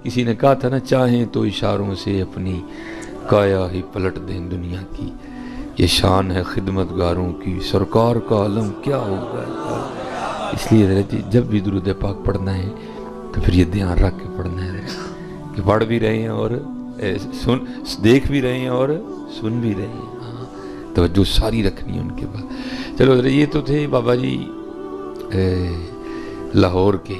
کسی نے کہا تھا نا، چاہیں تو اشاروں سے اپنی کایا ہی پلٹ دیں دنیا کی، یہ شان ہے خدمت گاروں کی، سرکار کا علم کیا ہوگا۔ اس لیے جب بھی درود پاک پڑھنا ہے تو پھر یہ دھیان رکھ کے پڑھنا ہے کہ پڑھ بھی رہے ہیں اور دیکھ بھی رہے ہیں اور سن بھی رہے ہیں، ہاں توجہ ساری رکھنی ہے ان کے بعد۔ چلو یہ تو تھے بابا جی لاہور کے،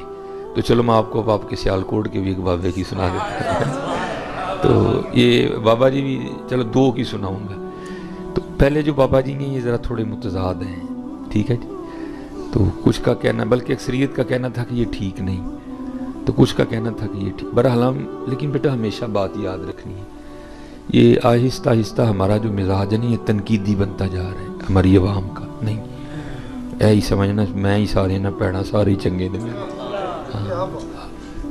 تو چلو میں آپ کو اب آپ کے سیالکوٹ کے بھی ایک بابے کی سنا دیتا ہوں۔ تو یہ بابا جی بھی چلو دو کی سناؤں گا۔ تو پہلے جو بابا جی ہیں یہ ذرا تھوڑے متضاد ہیں، ٹھیک ہے جی۔ تو کچھ کا کہنا، بلکہ اکثریت کا کہنا تھا کہ یہ ٹھیک نہیں، تو کچھ کا کہنا تھا کہ یہ ٹھیک۔ بہرحال لیکن بیٹا ہمیشہ بات یاد رکھنی ہے، یہ آہستہ آہستہ ہمارا جو مزاج ہے نا یہ تنقیدی بنتا جا رہا ہے ہماری عوام کا، نہیں اے ہی سمجھنا میں ہی سارے نہ پیڑا سارے ہی چنگے نے،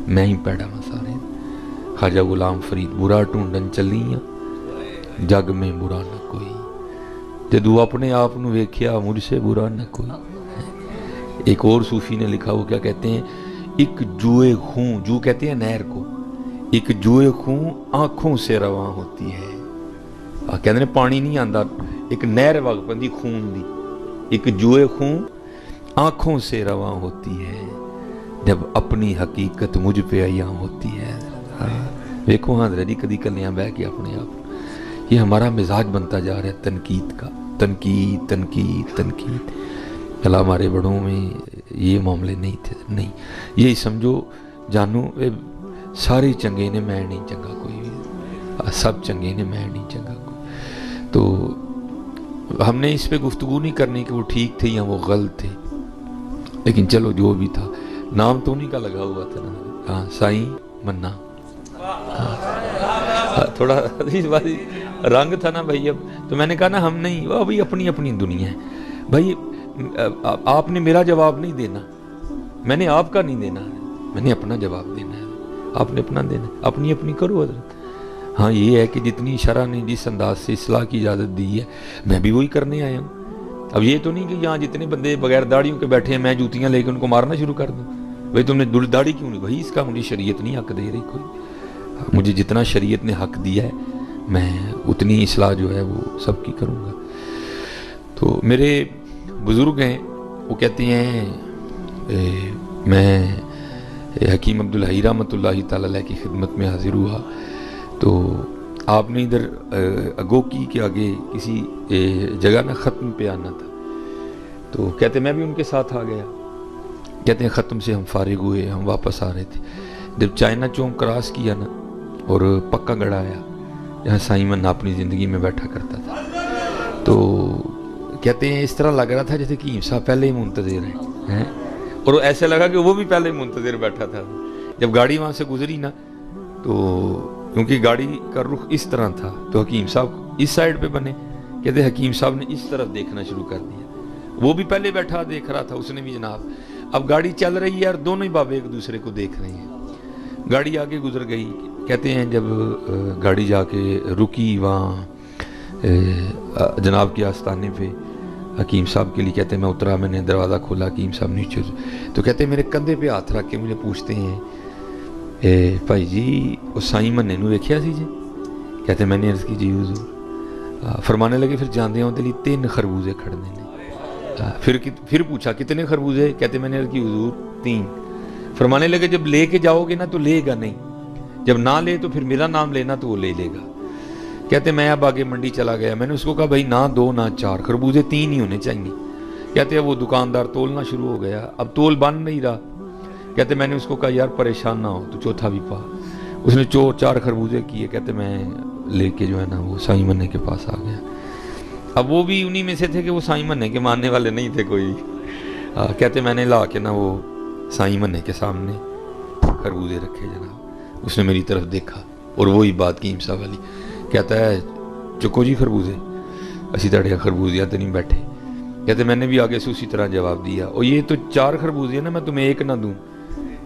میں ہی پیڑا میں سارے۔ خواجہ غلام فرید، برا ٹونڈن چلیاں جگ میں برا نہ کوئی، جدو اپنے آپ نو ویکھیا مجھ سے برا نہ کوئی۔ ایک اور صوفی نے لکھا، وہ کیا کہتے ہیں، ایک جوئے خون، جو کہتے ہیں نہر کو، ایک جوئے خون آنکھوں سے رواں ہوتی ہے۔ کہتے ہیں پانی نہیں آندا، ایک نہر وگ پندی خون دی، ایک جوئے خون آنکھوں سے رواں ہوتی ہے، جب اپنی حقیقت مجھ پہ عیاں ہوتی ہے۔ دیکھو ہاں جی کدی کلیاں بہ کے اپنے آپ، یہ ہمارا مزاج بنتا جا رہا ہے تنقید کا، تنقید تنقید تنقید۔ اللہ ہمارے بڑوں میں یہ معاملے نہیں تھے، نہیں یہی سمجھو جانو سارے چنگے نے، میں نہیں چنگا کوئی بھی، سب چنگے نے میں نہیں چنگا کوئی۔ تو ہم نے اس پہ گفتگو نہیں کرنی کہ وہ ٹھیک تھے یا وہ غلط تھے، لیکن چلو جو بھی تھا، نام تو انہیں کا لگا ہوا تھا نا، ہاں سائیں منا، تھوڑا حدیث بازی رنگ تھا نا بھائی۔ اب تو میں نے کہا نا ہم نہیں، وہ ابھی اپنی اپنی دنیا ہے بھائی، آپ نے میرا جواب نہیں دینا، میں نے آپ کا نہیں دینا، میں نے اپنا جواب دینا ہے، آپ نے اپنا دینا، اپنی اپنی کرو حضرت۔ ہاں یہ ہے کہ جتنی شرع نے جس انداز سے اصلاح کی اجازت دی ہے میں بھی وہی کرنے آیا ہوں۔ اب یہ تو نہیں کہ یہاں جتنے بندے بغیر داڑھیوں کے بیٹھے ہیں میں جوتیاں لے کے ان کو مارنا شروع کر دوں، بھائی تم نے داڑھی کیوں نہیں، بھائی اس کا مجھے شریعت نہیں حق دے رہی کوئی، مجھے جتنا شریعت نے حق دیا ہے میں اتنی اصلاح جو ہے وہ سب کی کروں گا۔ تو میرے بزرگ ہیں وہ کہتے ہیں، میں حکیم عبدالحی رحمۃ اللہ تعالیٰ علیہ کی خدمت میں حاضر ہوا، تو آپ نے ادھر اگو کی کے آگے کسی جگہ نا ختم پہ آنا تھا، تو کہتے میں بھی ان کے ساتھ آ گیا۔ کہتے ہیں ختم سے ہم فارغ ہوئے، ہم واپس آ رہے تھے، جب چائنا چوک کراس کیا نا اور پکا گڑھ آیا جہاں سائیں منا اپنی زندگی میں بیٹھا کرتا تھا، تو کہتے ہیں اس طرح لگ رہا تھا جیسے کہ صاحب پہلے ہی منتظر ہیں، اور ایسے لگا کہ وہ بھی پہلے ہی منتظر بیٹھا تھا۔ جب گاڑی وہاں سے گزری نا تو کیونکہ گاڑی کا رخ اس طرح تھا تو حکیم صاحب اس سائڈ پہ بنے، کہتے ہیں حکیم صاحب نے اس طرف دیکھنا شروع کر دیا، وہ بھی پہلے بیٹھا دیکھ رہا تھا، اس نے بھی جناب۔ اب گاڑی چل رہی ہے اور دونوں ہی بابے ایک دوسرے کو دیکھ رہے ہیں، گاڑی آگے گزر گئی۔ کہتے ہیں جب گاڑی جا کے رکی وہاں جناب کے آستانے پہ حکیم صاحب کے لیے، کہتے ہیں میں اترا، میں نے دروازہ کھولا، حکیم صاحب نیچے، تو کہتے ہیں میرے کندھے پہ ہاتھ رکھ کے مجھے پوچھتے ہیں بھائی جی وہ سائیں منے نو ویکھیا سی جی؟ کہتے ہیں میں نے عرض کی جی حضور۔ فرمانے لگے پھر جاندے ہوں دلی 3 خربوزے کھڑنے نے۔ پھر پوچھا کتنے خربوزے؟ کہتے میں نے عرض کی حضور 3۔ فرمانے لگے جب لے کے جاؤ گے نا تو لے گا نہیں، جب نہ لے تو پھر میرا نام لینا تو وہ لے لے گا۔ کہتے میں اب آگے منڈی چلا گیا، میں نے اس کو کہا بھائی نہ 2 نہ 4 خربوزے 3 ہی ہونے چاہیے۔ کہتے ہیں وہ دکاندار تولنا شروع ہو گیا، اب تول بن نہیں رہا۔ کہتے میں نے اس کو کہا یار پریشان نہ ہو تو چوتھا بھی پا، اس نے 4 خربوزے کیے۔ کہتے میں لے کے جو ہے نا وہ سائیں منے کے پاس آ گیا۔ اب وہ بھی انہی میں سے تھے کہ وہ سائیں منے کے ماننے والے نہیں تھے کوئی۔ کہتے میں نے لا کے نا وہ سائیں منے کے سامنے خربوزے رکھے جناب، اس نے میری طرف دیکھا اور وہی بات کی صاحب والی، کہتا ہے چکو جی خربوزے، اسی طرح خربوزیاں تو نہیں بیٹھے۔ کہتے میں نے بھی آگے سے اسی طرح جواب دیا، اور یہ تو 4 خربوزے ہیں نا، میں تمہیں 1 نہ دوں،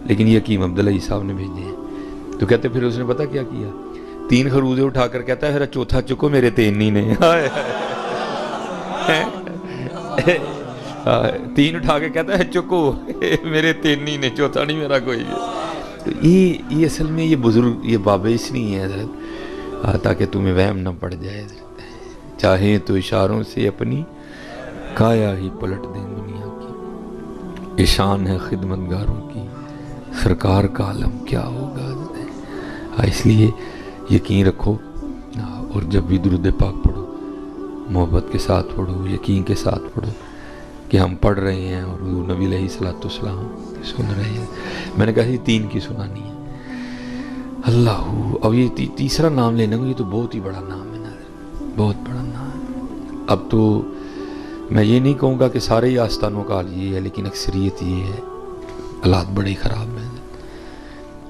لیکن یہ حکیم عبدالحی صاحب نے بھیجے ہیں۔ تو کہتے پھر اس نے پتہ کیا کیا، 3 خربوزے اٹھا کر کہتا ہے پھر چوتھا چکو میرے 3 ہی نے۔ 3 اٹھا کے کہتا ہے چکو میرے 3 ہی نے، چوتھا نہیں میرا کوئی ہے۔ تو یہ اصل میں یہ بزرگ یہ بابے اس لیے ہیں حضرت تاکہ تمہیں وہم نہ پڑ جائے حضرت، چاہیں تو اشاروں سے اپنی کایا ہی پلٹ دیں دنیا کی، یہ شان ہے خدمتگاروں کی، سرکار کا عالم کیا ہوگا حضرت۔ اس لیے یقین رکھو، اور جب بھی درود پاک پڑھو محبت کے ساتھ پڑھو، یقین کے ساتھ پڑھو کہ ہم پڑھ رہے ہیں اور حضور نبی علیہ السلام سن رہے ہیں۔ میں نے کہا یہ 3 کی سنانی ہے اللہ۔ اب یہ تیسرا نام لینا یہ تو بہت ہی بڑا نام ہے نا، بہت بڑا نام ہے۔ اب تو میں یہ نہیں کہوں گا کہ سارے ہی آستانوں کا حال یہ ہے، لیکن اکثریت یہ ہے، حالات بڑے خراب ہیں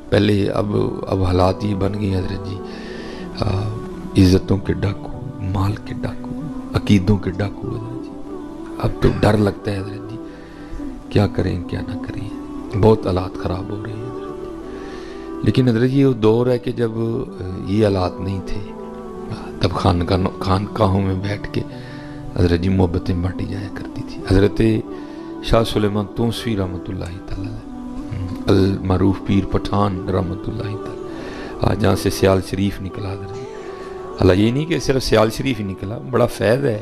پہلے، اب حالات یہ بن گئے حضرت جی، عزتوں کے ڈاکو، مال کے ڈاکو، عقیدوں کے ڈاکو حضرت جی۔ اب تو ڈر لگتا ہے حضرت جی کیا کریں کیا نہ کریں، بہت حالات خراب ہو رہے ہیں حضرت جی۔ لیکن حضرت یہ دور ہے کہ جب یہ حالات نہیں تھے، تب خانقاہوں میں بیٹھ کے حضرت جی محبتیں بانٹی جایا کرتی تھی۔ حضرت شاہ سلیمان توسوی رحمۃ اللہ تعالی المعروف پیر پٹھان رحمۃ اللہ تعالی، جہاں سے سیال شریف نکلا حضرت، اللہ یہ نہیں کہ صرف سیال شریف ہی نکلا، بڑا فیض ہے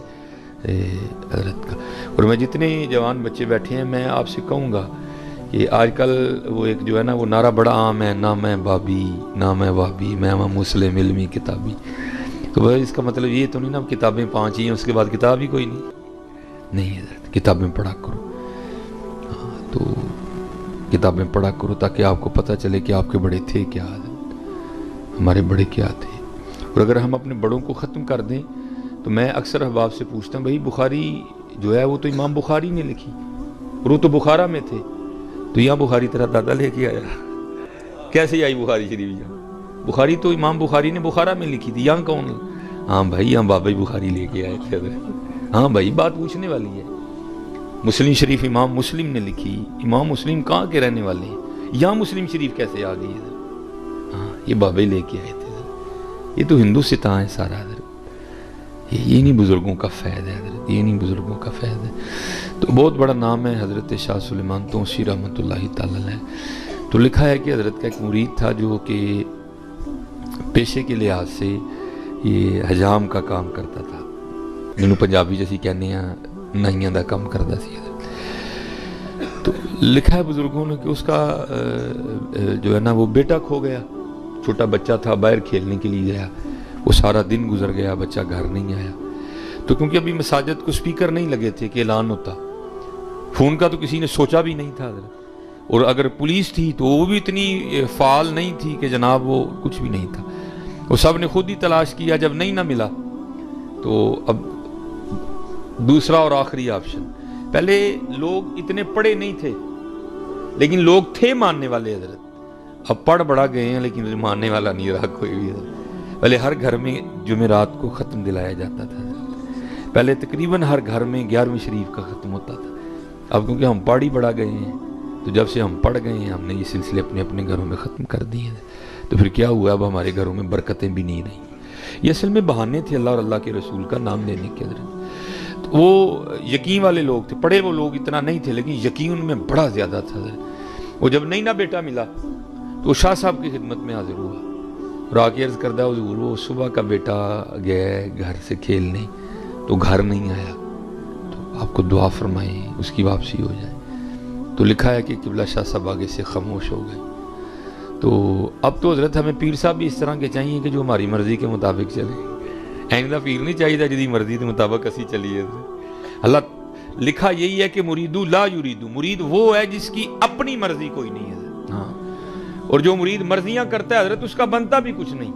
حضرت کا۔ اور میں جتنے جوان بچے بیٹھے ہیں میں آپ سے کہوں گا کہ آج کل وہ ایک جو ہے نا وہ نعرہ بڑا عام ہے، نہ میں بابی نہ میں وابی، میں مسلم علمی کتابی۔ تو بھائی اس کا مطلب یہ تو نہیں نا کتابیں 5 ہی ہیں اس کے بعد کتاب ہی کوئی نہیں حضرت، کتابیں پڑھا کرو، تو کتابیں پڑھا کرو تاکہ آپ کو پتہ چلے کہ آپ کے بڑے تھے کیا حضرت، ہمارے بڑے کیا تھے۔ اور اگر ہم اپنے بڑوں کو ختم کر دیں تو میں اکثر احباب سے پوچھتا ہوں بھائی بخاری جو ہے وہ تو امام بخاری نے لکھی اور وہ تو بخارا میں تھے، تو یہاں بخاری تیرا دادا لے کے آیا، کیسے آئی بخاری شریف یہاں؟ بخاری تو امام بخاری نے بخارا میں لکھی تھی، یہاں کون؟ ہاں بھائی یہاں بابا بخاری لے کے آئے تھے حضرت۔ ہاں بھائی بات پوچھنے والی ہے، مسلم شریف امام مسلم نے لکھی، امام مسلم کہاں کے رہنے والے ہیں، یہاں مسلم شریف کیسے آ گئی حضرت؟ ہاں یہ بابا لے کے آئے تھے حضرت، یہ تو ہندوستان ہے سارا حضرت، یہ نہیں بزرگوں کا فیض ہے حضرت، یہ نہیں بزرگوں کا فیض ہے۔ تو بہت بڑا نام ہے حضرت شاہ سلیمان توسی رحمۃ اللہ تعالی علیہ۔ تو لکھا ہے کہ حضرت کا ایک مرید تھا جو کہ پیشے کے لحاظ سے یہ حجام کا کام کرتا تھا، جنہوں پنجابی جیسی کہنے ہیں نائیاں دا کام کرتا سی حضرت۔ تو لکھا ہے بزرگوں نے کہ اس کا جو ہے نا وہ بیٹا کھو گیا، چھوٹا بچہ تھا، باہر کھیلنے کے لیے گیا، وہ سارا دن گزر گیا، بچہ گھر نہیں آیا۔ تو کیونکہ ابھی مساجد کو سپیکر نہیں لگے تھے کہ اعلان ہوتا، فون کا تو کسی نے سوچا بھی نہیں تھا حضرت، اور اگر پولیس تھی تو وہ بھی اتنی فعال نہیں تھی کہ جناب وہ کچھ بھی نہیں تھا، وہ سب نے خود ہی تلاش کیا، جب نہیں نہ ملا تو اب دوسرا اور آخری آپشن، پہلے لوگ اتنے پڑھے نہیں تھے لیکن لوگ تھے ماننے والے حضرت، اب پڑھ بڑا گئے ہیں لیکن ماننے والا نہیں رہا کوئی بھی حضرت۔ پہلے ہر گھر میں جمعرات کو ختم دلایا جاتا تھا حضرت، پہلے تقریباً ہر گھر میں 11ویں شریف کا ختم ہوتا تھا، اب کیونکہ ہم پڑھ بڑا گئے ہیں تو جب سے ہم پڑھ گئے ہیں ہم نے یہ سلسلے اپنے اپنے گھروں میں ختم کر دیے ہیں، تو پھر کیا ہوا، اب ہمارے گھروں میں برکتیں بھی نہیں رہیں۔ یہ اصل میں بہانے تھے اللہ اور اللہ کے رسول کا نام لینے کے حضرت۔ تو وہ یقین والے لوگ تھے، پڑھے وہ لوگ اتنا نہیں تھے لیکن یقین ان میں بڑا زیادہ تھا حضرت۔ وہ جب نہیں نہ بیٹا ملا تو شاہ صاحب کی خدمت میں حاضر ہوا اور آ کے عرض کردہ حضور وہ صبح کا بیٹا گیا ہے گھر سے کھیلنے تو گھر نہیں آیا، تو آپ کو دعا فرمائیں اس کی واپسی ہو جائے۔ تو لکھا ہے کہ قبلہ شاہ صاحب آگے سے خاموش ہو گئے۔ تو اب تو حضرت ہمیں پیر صاحب بھی اس طرح کے چاہیے کہ جو ہماری مرضی کے مطابق چلے، ایندا پیر نہیں چاہیے جدی مرضی کے مطابق اسی چلیے۔ اللہ لکھا یہی ہے کہ مریدو لا یریدو، مرید وہ ہے جس کی اپنی مرضی کوئی نہیں ہے، ہاں، اور جو مرید مرضیاں کرتا ہے حضرت اس کا بنتا بھی کچھ نہیں،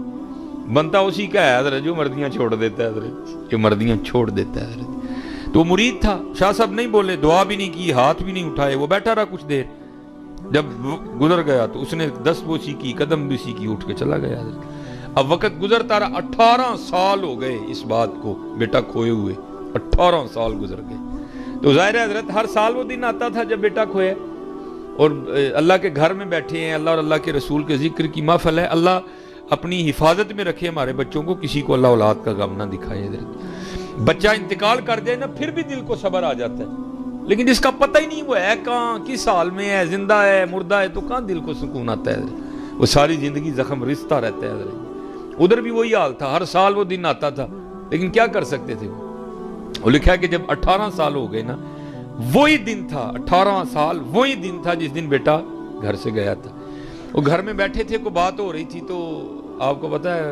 بنتا اسی کا ہے حضرت جو مرضیاں چھوڑ دیتا ہے حضرت، جو مرضیاں چھوڑ دیتا ہے حضرت۔ تو وہ مرید تھا، شاہ صاحب نہیں بولے، دعا بھی نہیں کی، ہاتھ بھی نہیں اٹھائے، وہ بیٹھا رہا کچھ دیر، جب گزر گیا تو اس نے دست بوسی کی، قدم بوسی کی، اٹھ کے چلا گیا حضرت۔ اب وقت گزرتا رہا، 18 سال ہو گئے اس بات کو بیٹا کھوئے ہوئے، 18 سال گزر گئے۔ تو ظاہر ہے حضرت ہر سال وہ دن آتا تھا جب بیٹا کھویا، اور اللہ کے گھر میں بیٹھے ہیں، اللہ اور اللہ کے رسول کے ذکر کی محفل ہے، اللہ اپنی حفاظت میں رکھے ہمارے بچوں کو، کسی کو اللہ اولاد کا غم نہ دکھائے حضرت۔ بچہ انتقال کر جائے نا پھر بھی دل کو صبر آ جاتا ہے، لیکن جس کا پتہ ہی نہیں وہ ہے کہاں، کس حال میں ہے، زندہ ہے مردہ ہے، تو کہاں دل کو سکون آتا ہے حضرت۔ وہ ساری زندگی زخم رستا رہتا ہے حضرت۔ ادھر بھی وہی حال تھا، ہر سال وہ دن آتا تھا، لیکن کیا کر سکتے تھے وہ لکھا ہے کہ جب 18 سال ہو گئے نا، وہی دن تھا 18 سال، وہی دن تھا جس دن بیٹا گھر سے گیا تھا۔ وہ گھر میں بیٹھے تھے، کوئی بات ہو رہی تھی، تو آپ کو پتا ہے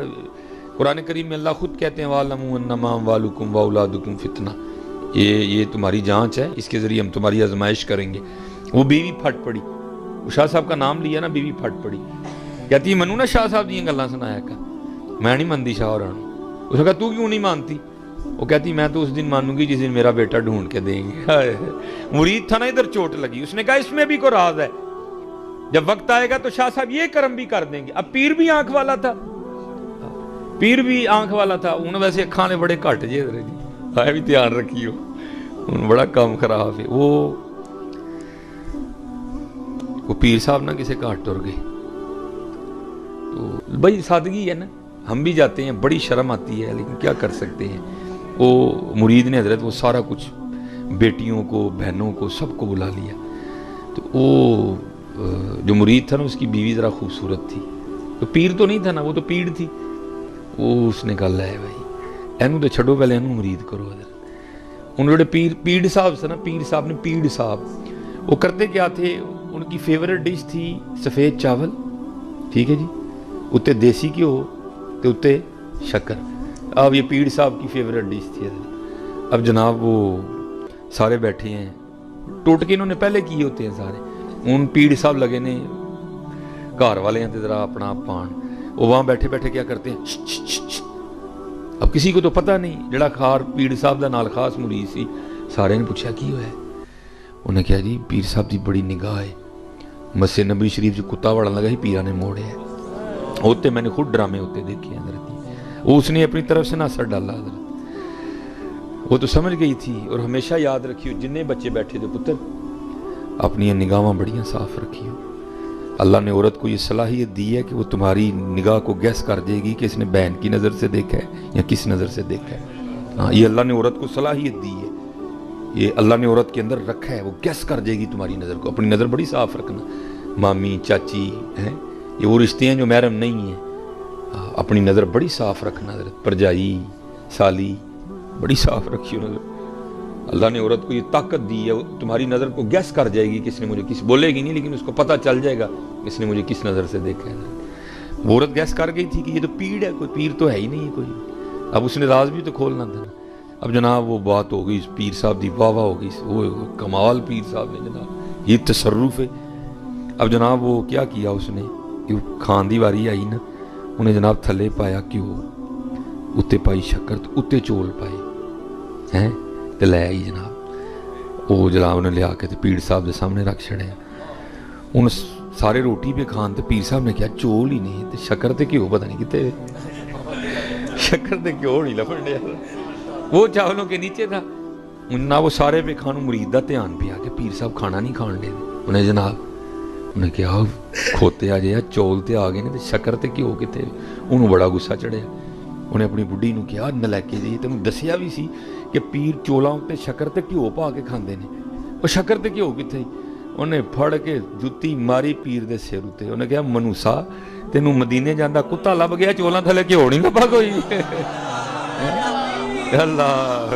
قرآن کریم میں اللہ خود کہتے ہیں وَاعْلَمُوا أَنَّمَا أَمْوَالُكُمْ وَأَوْلَادُكُمْ فِتْنَةٌ، یہ تمہاری جانچ ہے، اس کے ذریعے ہم تمہاری آزمائش کریں گے۔ وہ بیوی پھٹ پڑی، وہ شاہ صاحب کا نام لیا نا، بیوی پھٹ پڑی، کہتی منو نا شاہ صاحب دیاں گلاں سنایا کر، میں نہیں مانتی شاہ اور اس نے کہا تو کیوں نہیں مانتی؟ وہ کہتی میں تو اس دن مانوں گی جس دن میرا بیٹا ڈھونڈ کے دیں گے۔ مرید تھا نا، ادھر چوٹ لگی، اس نے کہا اس میں بھی کوئی راز ہے، جب وقت آئے گا تو شاہ صاحب یہ کرم بھی کر دیں گے۔ اب پیر بھی آنکھ والا تھا، پیر بھی آنکھ والا تھا، انہوں ویسے کھانے بڑے کٹ جے جی، آئے بھی دھیان رکھیو، بڑا کام خراب ہے۔ وہ پیر صاحب نہ کسے کاٹ ٹر گئے، تو بھائی سادگی ہے نا، ہم بھی جاتے ہیں، بڑی شرم آتی ہے، لیکن کیا کر سکتے ہیں۔ وہ مرید نے حضرت وہ سارا کچھ، بیٹیوں کو، بہنوں کو، سب کو بلا لیا۔ تو وہ جو مرید تھا نا، اس کی بیوی ذرا خوبصورت تھی، تو پیر تو نہیں تھا نا، وہ تو پیڑ تھی۔ وہ اس نے کہا لے بھائی اینو تو چھڑو، پہلے اینو مرید کرو۔ حضرت انہوں نے پیڑ صاحب سے نا، پیر صاحب نے پیڑ صاحب وہ کرتے کیا تھے، ان کی فیورٹ ڈش تھی سفید چاول، ٹھیک ہے جی، اتے دیسی گھیو تے اتے شکر۔ اب یہ پیڑ صاحب کی فیورٹ ڈش تھی حضرت۔ اب جناب وہ سارے بیٹھے ہیں، ٹوٹکے انہوں نے پہلے کیے ہوتے ہیں سارے، ان پیڑ صاحب لگے نے گھر والے ہیں ذرا اپنا پان، وہ وہاں بیٹھے بیٹھے کیا کرتے ہیں، اب کسی کو تو پتہ نہیں، جڑا خار پیڑ صاحب دا نال خاص مرید سی، سارے نے پوچھا کی ہوا ہے؟ انہوں نے کہا جی پیر صاحب دی بڑی نگاہ ہے، مسجد نبوی شریف جو کتا وڑن لگا ہی پیرا نے موڑے ہے، ہوتے میں نے خود ڈرامے ہوتے دیکھے ہیں حضرت، وہ اس نے اپنی طرف سے ناصر ڈالا حضرت، وہ تو سمجھ گئی تھی۔ اور ہمیشہ یاد رکھیو جننے بچے بیٹھے تھے پتر، اپنی نگاہاں بڑیاں صاف رکھیو۔ اللہ نے عورت کو یہ صلاحیت دی ہے کہ وہ تمہاری نگاہ کو گیس کر دے گی کہ اس نے بہن کی نظر سے دیکھا ہے یا کس نظر سے دیکھا ہے۔ ہاں، یہ اللہ نے عورت کو صلاحیت دی ہے، یہ اللہ نے عورت کے اندر رکھا ہے، وہ گیس کر دے گی تمہاری نظر کو۔ اپنی نظر بڑی صاف رکھنا، مامی چاچی ہیں، یہ وہ رشتے ہیں جو محرم نہیں ہیں، اپنی نظر بڑی صاف رکھنا حضرت، پرجائی سالی بڑی صاف رکھیو نظر۔ اللہ نے عورت کو یہ طاقت دی ہے، تمہاری نظر کو گیس کر جائے گی، کس نے مجھے کس بولے گی نہیں، لیکن اس کو پتہ چل جائے گا اس نے مجھے کس نظر سے دیکھا ہے۔ وہ عورت گیس کر گئی تھی کہ یہ تو پیڑ ہے، کوئی پیر تو ہے ہی نہیں ہے کوئی، اب اس نے راز بھی تو کھولنا تھا۔ اب جناب وہ بات ہو گئی، پیر صاحب دی واہ واہ ہو گئی، وہ کمال پیر صاحب نے جناب، یہ تصرف ہے۔ اب جناب وہ کیا کیا اس نے، کھان دی واری آئی نا، انہیں جناب تھلے پایا کیوں، اتے پائی شکر، اتے چول پائے ہیں تے لے آئی جناب۔ وہ جناب نے لیا کے تے پیر صاحب دے سامنے رکھ چھڑے، ان سارے روٹی پہ کھان تے پیر صاحب نے کیا چول ہی نہیں تے شکر تے کیوں پتہ نہیں کتے، شکر تے کیوں نہیں لفڑ ڈیا، وہ چاولوں کے نیچے تھا نہ، وہ سارے پہ کھانوں مرید دا دھیان پیا کہ پیر صاحب کھانا نہیں کھان دے، انہیں جناب انہیں کہا کھوتے آ جائے چول تے آ گئے نے تے شکر تے کیوں کتے، انہوں بڑا غصہ چڑھیا۔ انہیں اپنی بڈھی نو کہا نلیکے جی تینوں دسیا بھی سی کہ پیر چولاں تے شکر تے گھیو پا کے کھاندے نے، وہ شکر تے گھیو کتے، انہیں پھڑ کے جُتی ماری پیر دے سر تے، انہیں کہا منوسا تینوں مدینے جاندا کتا لب گیا، چولاں تھلے گھیو نہیں لبا کوئی۔ اللہ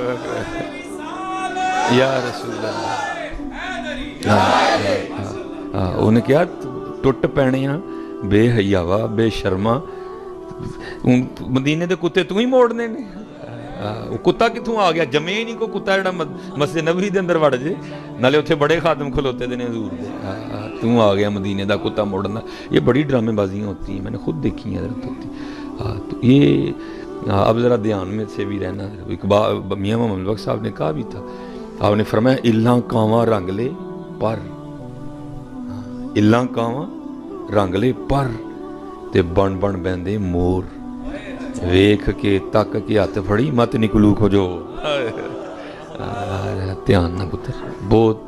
یا رسول اللہ، انہیں کہا ٹوٹ پینیاں بے حیاوا بے شرما، مدینے دے کتے تو ہی موڑنے نے، وہ کتا کتوں آ گیا، جمے ہی نہیں کو کتا جڑا مسجد نبوی دے اندر وڑ جے، نالے اتھے بڑے خادم کھلوتے دے نے حضور دے، تو آ گیا مدینے دا کتا موڑنا۔ یہ بڑی ڈرامے بازیاں ہوتی ہیں، میں نے خود دیکھی ہیں حضرت ہوتی۔ تو یہ اب ذرا دھیان میں سے بھی رہنا، میاں محمد بخش صاحب نے کہا بھی تھا، آپ نے فرمایا الاں کانواں رنگ لے پر، الاں کانواں رنگ لے پر تے بن بن بہندے مور، ویکھ کے تک کے ہاتھ پھڑی مت نکلو کھجو۔ دھیان نہ پتر، بہت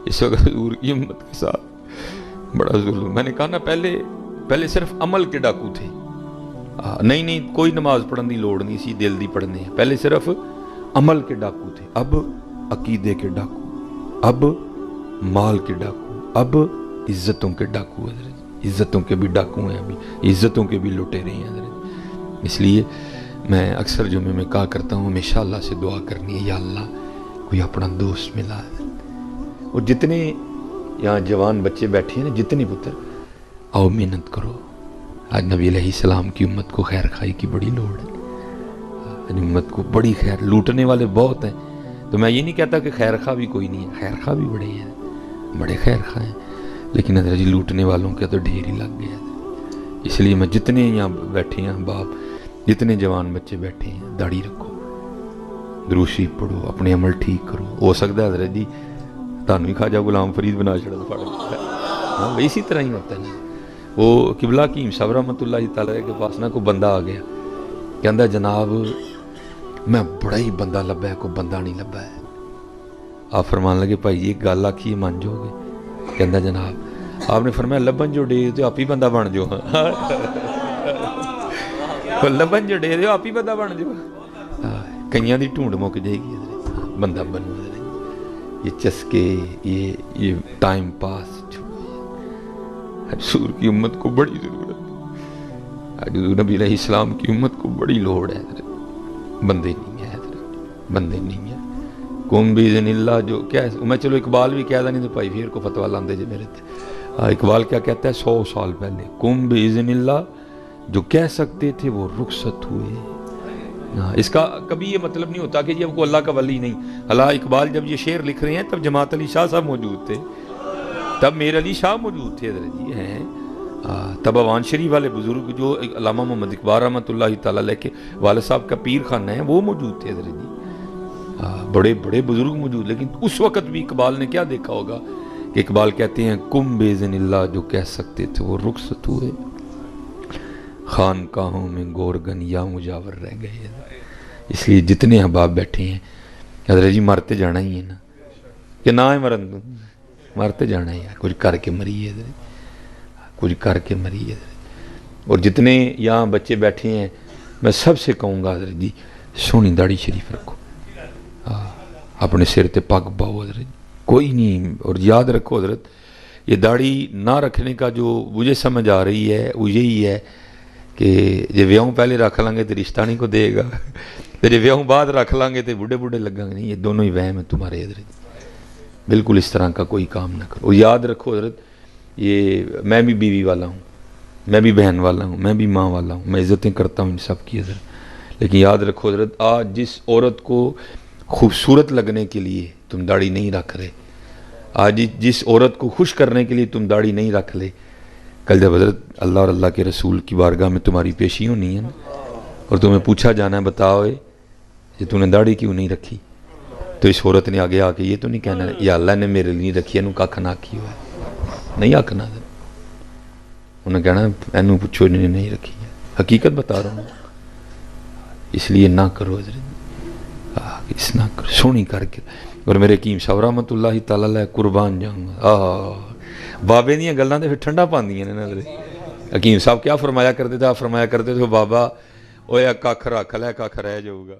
اس وقت حضور کی ہمت کے ساتھ بڑا ظلم۔ میں نے کہا نا پہلے صرف عمل کے ڈاکو تھے، نہیں کوئی نماز پڑھنے دی لوڑ نہیں سی، دل دی پڑھنے، پہلے صرف عمل کے ڈاکو تھے، اب عقیدے کے ڈاکو، اب مال کے ڈاکو، اب عزتوں کے ڈاکو حضرت۔ عزتوں کے بھی ڈاکو ہیں ابھی، عزتوں کے بھی لٹیرے ہیں حضرت۔ اس لیے میں اکثر جمعے میں کہا کرتا ہوں ہمیشہ اللہ سے دعا کرنی ہے، یا اللہ کوئی اپنا دوست ملا ہے۔ اور جتنے یہاں جوان بچے بیٹھے ہیں نا، جتنے پتر، آؤ محنت کرو۔ آج نبی علیہ السلام کی امت کو خیر خائی کی بڑی لوڑ ہے، آج امت کو بڑی خیر، لوٹنے والے بہت ہیں، تو میں یہ نہیں کہتا کہ خیر خواہ بھی کوئی نہیں ہے، خیر خواہ بھی بڑے ہیں، بڑے خیر خواہ ہیں، لیکن حضرت جی لوٹنے والوں کے تو ڈھیر ہی لگ گیا ہے۔ اس لیے میں جتنے یہاں بیٹھے ہیں باپ، جتنے جوان بچے بیٹھے ہیں، داڑھی رکھو، درود شریف پڑھو، اپنے عمل ٹھیک کرو۔ ہو سکتا ہے حضرت جی تانوں ہی خواجہ غلام فرید بنا چھڑا پڑ گیا، ہاں اسی طرح ہی ہوتا ہے نا۔ وہ قبلہ حکیم صاحب رحمۃ اللہ تعالی کے پاس نا کوئی بندہ آ گیا، کہندا جناب میں بڑا ہی بندہ لبا ہے، کوئی بندہ نہیں لبا ہے۔ آپ فرمان لگے بھائی یہ گل آکھی مان جو گے؟ کہندا جناب آپ نے فرمایا لبن جو ڈے تو آپ ہی بندہ بن جو، لبن جو ڈے آپ ہی بندہ بن جو، کئیاں دی ڈھونڈ مک جائے گی، بندہ بنو۔ یہ چسکے، یہ ٹائم پاس حضور کی امت کو بڑی ضرورت ہے، حضور نبی علیہ السلام کی امت کو بڑی لوڑ ہے، بندے نہیں ہے، بندے نہیں ہے۔ کم باذن اللہ جو کیا ہے، میں چلو اقبال بھی کہہ دا نہیں تو بھائی پھر کو فتویٰ لاندے جے میرے تھے۔ اقبال کیا کہتا ہے 100 سال پہلے، کم باذن اللہ جو کہہ سکتے تھے وہ رخصت ہوئے۔ اس کا کبھی یہ مطلب نہیں ہوتا کہ یہ کو اللہ کا ولی نہیں۔ اللہ اقبال جب یہ شعر لکھ رہے ہیں تب جماعت علی شاہ صاحب موجود تھے، تب میر علی شاہ موجود تھے حضرت جی ہیں، تب اوان شریف والے بزرگ جو علامہ محمد اقبال رحمۃ اللہ تعالیٰ علیہ کے والد صاحب کا پیر خانہ ہے وہ موجود تھے حضرت جی، بڑے بڑے بزرگ موجود۔ لیکن اس وقت بھی اقبال نے کیا دیکھا ہوگا کہ اقبال کہتے ہیں کم باذن اللہ جو کہہ سکتے تھے وہ رخصت ہوئے، خانقاہوں میں گورگن یا مجاور رہ گئے۔ اس لیے جتنے احباب بیٹھے ہیں حضرت جی مرتے جانا ہی ہے نا، کہ نہ ہے مرن مرتے جانا ہے، کچھ کر کے مریے حضرت، کچھ کر کے مریے حضرت۔ اور جتنے یہاں بچے بیٹھے ہیں میں سب سے کہوں گا حضرت جی سونی داڑھی شریف رکھو، اپنے سر تے پگ باؤ حضرت، کوئی نہیں۔ اور یاد رکھو حضرت یہ داڑھی نہ رکھنے کا جو مجھے سمجھ آ رہی ہے وہ یہی ہے کہ جے ویاہوں پہلے رکھ لیں گے تو رشتہ نہیں کو دے گا، جے ویاہوں بعد رکھ لیں گے تو بوڑھے بوڑھے لگیں گے، نہیں، یہ دونوں ہی وہم ہے تمہارے حضرت، بالکل اس طرح کا کوئی کام نہ کرو۔ اور یاد رکھو حضرت یہ میں بھی بیوی والا ہوں، میں بھی بہن والا ہوں، میں بھی ماں والا ہوں، میں عزتیں کرتا ہوں ان سب کی حضرت، لیکن یاد رکھو حضرت آج جس عورت کو خوبصورت لگنے کے لیے تم داڑھی نہیں رکھ رہے، آج جس عورت کو خوش کرنے کے لیے تم داڑھی نہیں رکھ لے، کل جب حضرت اللہ اور اللہ کے رسول کی بارگاہ میں تمہاری پیشی ہونی ہے نا، اور تمہیں پوچھا جانا ہے بتاؤ کہ تم نے داڑھی کیوں نہیں رکھی، تو اس عورت نے آگے آ کے یہ تو نہیں کہنا یا اللہ نے میرے لیے رکھی ہے، کھ نہ کی ہوا ہے، نہیں آکھنا، انہیں کہنا اینو پوچھو انہیں نہیں رکھی ہے، حقیقت بتا رہا ہوں۔ اس لیے نہ کرو حضرت، اس نہ کرو، سونی کر کے۔ اور میرے حکیم صاحب رحمۃ اللہ تعالیٰ علیہ قربان جاؤں گا، بابے دیاں گلاں تے پھر ٹھنڈا پاندیاں نے حضرت۔ حکیم صاحب کیا فرمایا کرتے تھے؟ آپ فرمایا کرتے تھے بابا اوے کھ رکھ لے کھ رہ جاؤ گا۔